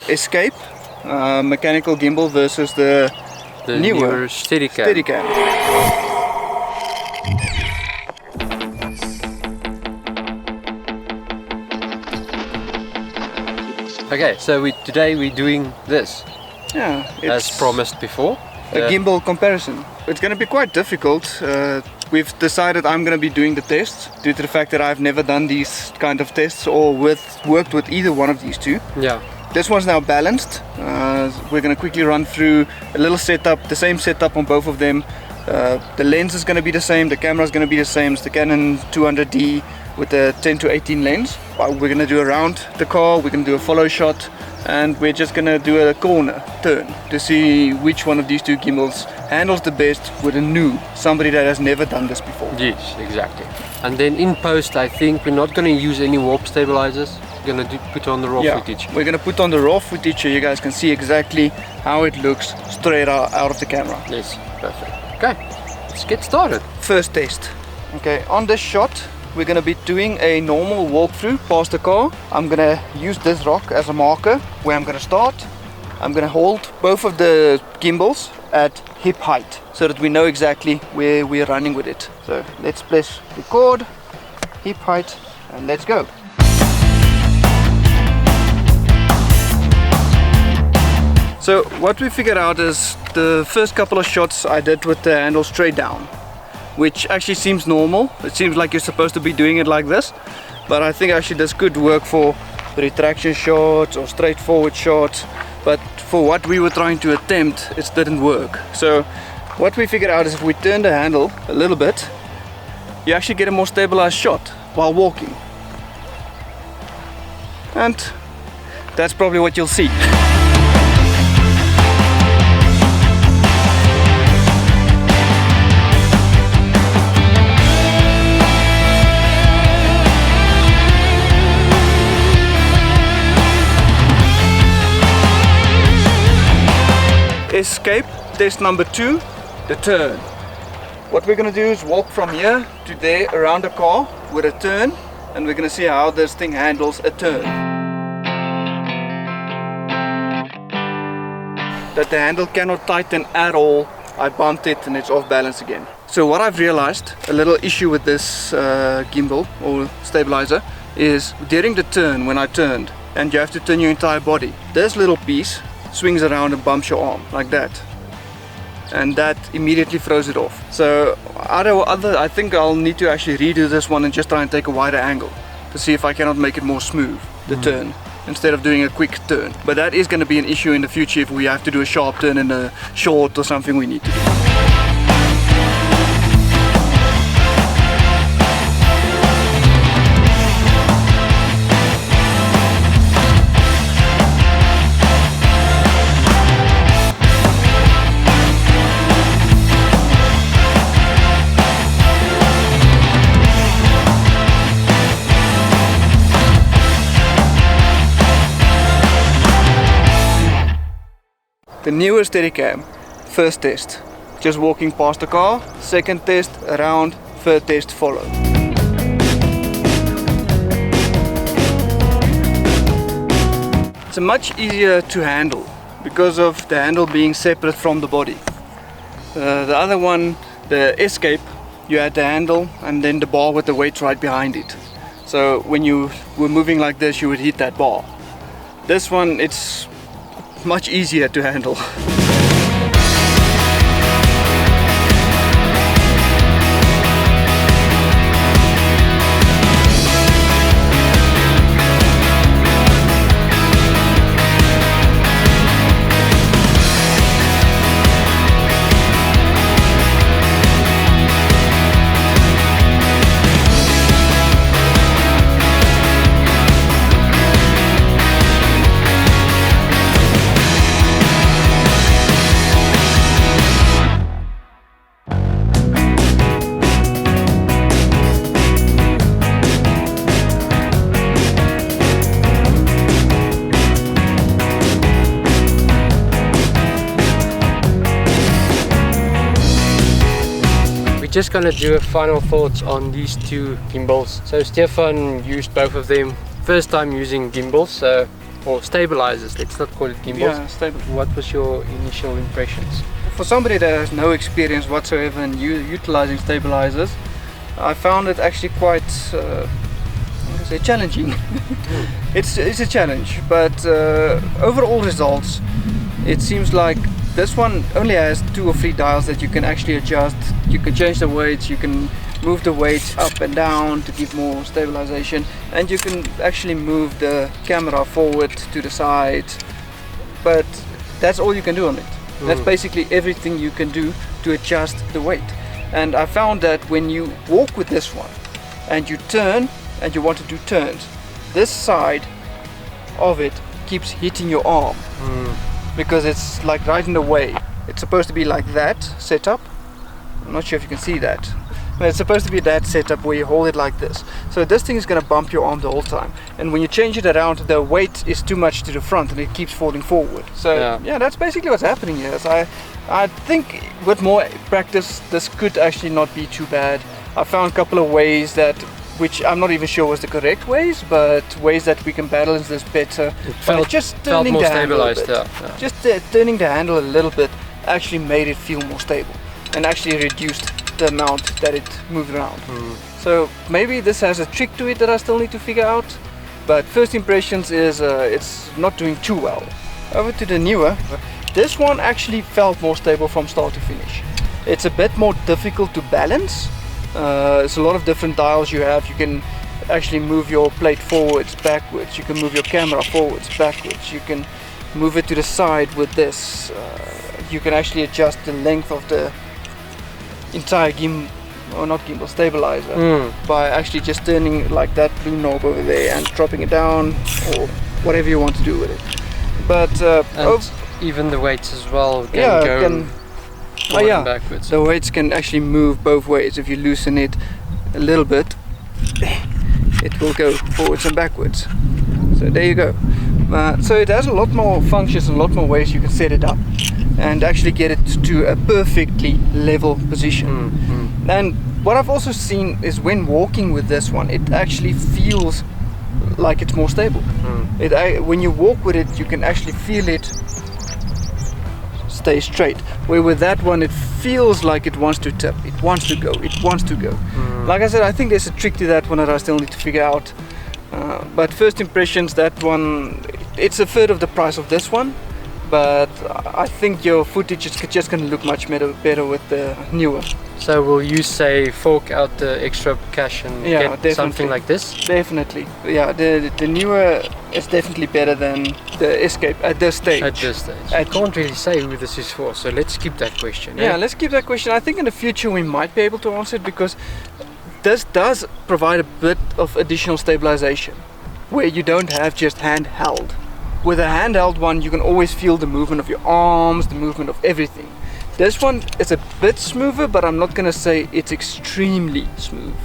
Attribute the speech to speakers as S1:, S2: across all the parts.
S1: Escape mechanical gimbal versus the Neewer Steadicam.
S2: Okay, so today we're doing this.
S1: Yeah,
S2: as promised before.
S1: A gimbal comparison. It's going to be quite difficult. We've decided I'm going to be doing the tests due to the fact that I've never done these kind of tests or worked with either one of these two.
S2: Yeah.
S1: This one's now balanced. We're going to quickly run through a little setup, the same setup on both of them. The lens is going to be the same, the camera is going to be the same. It's the Canon 200D with the 10-18 lens. We're going to do around the car, we're going to do a follow shot, and we're just going to do a corner turn to see which one of these two gimbals handles the best with somebody that has never done this before.
S2: Yes, exactly. And then in post, I think we're not going to use any warp stabilizers. We're going to put on the raw footage.
S1: We're going to put on the raw footage so you guys can see exactly how it looks straight out of the camera.
S2: Yes, perfect. Okay, let's get started.
S1: First test. Okay, on this shot, we're going to be doing a normal walkthrough past the car. I'm going to use this rock as a marker where I'm going to start. I'm going to hold both of the gimbals at hip height so that we know exactly where we're running with it. So let's press record, hip height, and let's go. So what we figured out is the first couple of shots I did with the handle straight down, which actually seems normal. It seems like you're supposed to be doing it like this, but I think actually this could work for the retraction shots or straightforward shots, but for what we were trying to attempt, it didn't work. So what we figured out is if we turn the handle a little bit, you actually get a more stabilized shot while walking. And that's probably what you'll see. Escape, test number 2, the turn. What we're going to do is walk from here to there around the car with a turn, and we're going to see how this thing handles a turn. That the handle cannot tighten at all. I bumped it and it's off balance again. So what I've realized, a little issue with this gimbal or stabilizer, is during the turn, when I turned, and you have to turn your entire body, this little piece swings around and bumps your arm like that, and that immediately throws it off. So I think I'll need to actually redo this one and just try and take a wider angle to see if I cannot make it more smooth, the turn, instead of doing a quick turn. But that is going to be an issue in the future if we have to do a sharp turn in a short or something we need to do. The Neewer Steadicam, first test, just walking past the car. Second test, around. Third test, follow. It's much easier to handle because of the handle being separate from the body. The other one, the Escape, you had the handle and then the bar with the weight right behind it. So when you were moving like this, you would hit that bar. This one, it's much easier to handle.
S2: Just gonna do a final thoughts on these two gimbals. So Stefan used both of them, first time using gimbals, so or stabilizers, let's not call it gimbals.
S1: Yeah, stable.
S2: What was your initial impressions?
S1: For somebody that has no experience whatsoever in utilizing stabilizers, I found it actually quite challenging. It's a challenge, but overall results, it seems like this one only has 2 or 3 dials that you can actually adjust. You can change the weights, you can move the weights up and down to give more stabilization, and you can actually move the camera forward to the side, but that's all you can do on it. That's basically everything you can do to adjust the weight. And I found that when you walk with this one and you turn and you want to do turns, this side of it keeps hitting your arm because it's like right in the way. It's supposed to be like that setup. I'm not sure if you can see that. But it's supposed to be that setup where you hold it like this. So this thing is going to bump your arm the whole time. And when you change it around, the weight is too much to the front and it keeps falling forward. So yeah, that's basically what's happening here. So I think with more practice, this could actually not be too bad. I found a couple of ways which I'm not even sure was the correct ways, but ways that we can balance this better. But just turning the handle a bit, just turning the handle a little bit actually made it feel more stable and actually reduced the amount that it moved around. So maybe this has a trick to it that I still need to figure out, but first impressions is it's not doing too well. Over to the Neewer. This one actually felt more stable from start to finish. It's a bit more difficult to balance. It's a lot of different dials you have. You can actually move your plate forwards, backwards. You can move your camera forwards, backwards. You can move it to the side with this. You can actually adjust the length of the entire gimbal stabilizer by actually just turning like that blue knob over there and dropping it down, or whatever you want to do with it. But
S2: even the weights as well can go and backwards.
S1: The weights can actually move both ways. If you loosen it a little bit, it will go forwards and backwards. So there you go. So it has a lot more functions and a lot more ways you can set it up and actually get it to a perfectly level position. And what I've also seen is when walking with this one, it actually feels like it's more stable. When you walk with it, you can actually feel it stay straight, where with that one it feels like it wants to tip, it wants to go. Like I said, I think there's a trick to that one that I still need to figure out, but first impressions, that one, it's a third of the price of this one, but I think your footage is just going to look much better with the Neewer.
S2: So will you say fork out the extra cash and get something like this?
S1: Definitely. Yeah, the Neewer is definitely better than the Escape at this stage.
S2: I can't really say who this is for, so let's keep that question.
S1: Yeah, let's keep that question. I think in the future we might be able to answer it, because this does provide a bit of additional stabilization where you don't have just handheld. With a handheld one, you can always feel the movement of your arms, the movement of everything. This one is a bit smoother, but I'm not gonna say it's extremely smooth.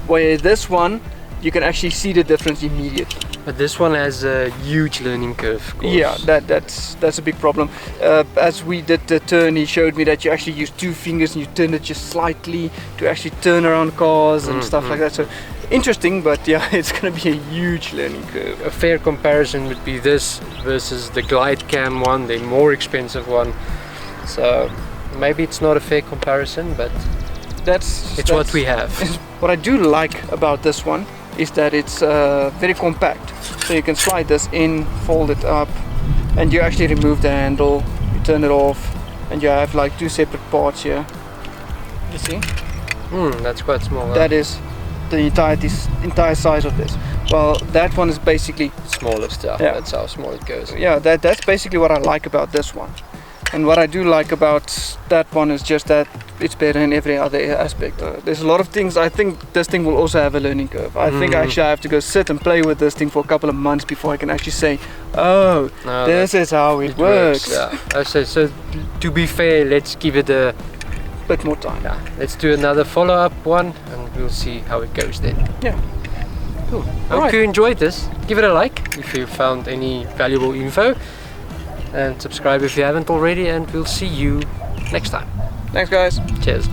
S1: Where this one, you can actually see the difference immediately.
S2: But this one has a huge learning curve, of course.
S1: Yeah, that's a big problem. As we did the turn, he showed me that you actually use 2 fingers and you turn it just slightly to actually turn around cars and stuff like that. So interesting, but yeah, it's going to be a huge learning curve.
S2: A fair comparison would be this versus the Glide Cam one, the more expensive one. So maybe it's not a fair comparison, but it's what we have.
S1: What I do like about this one is that it's very compact. So you can slide this in, fold it up, and you actually remove the handle, you turn it off, and you have like 2 separate parts here. You see?
S2: That's quite small.
S1: That is the entire size of this. Well, that one is basically
S2: smaller stuff. Yeah. That's how small it goes.
S1: Yeah, that's basically what I like about this one. And what I do like about that one is just that it's better in every other aspect. There's a lot of things. I think this thing will also have a learning curve. I think actually I have to go sit and play with this thing for a couple of months before I can actually say, oh, this is how it works.
S2: Yeah. So to be fair, let's give it a
S1: bit more time.
S2: Yeah. Let's do another follow-up one and we'll see how it goes then.
S1: Yeah. Cool.
S2: Hope you enjoyed this. Give it a like if you found any valuable info. And subscribe if you haven't already, and we'll see you next time.
S1: Thanks, guys.
S2: Cheers.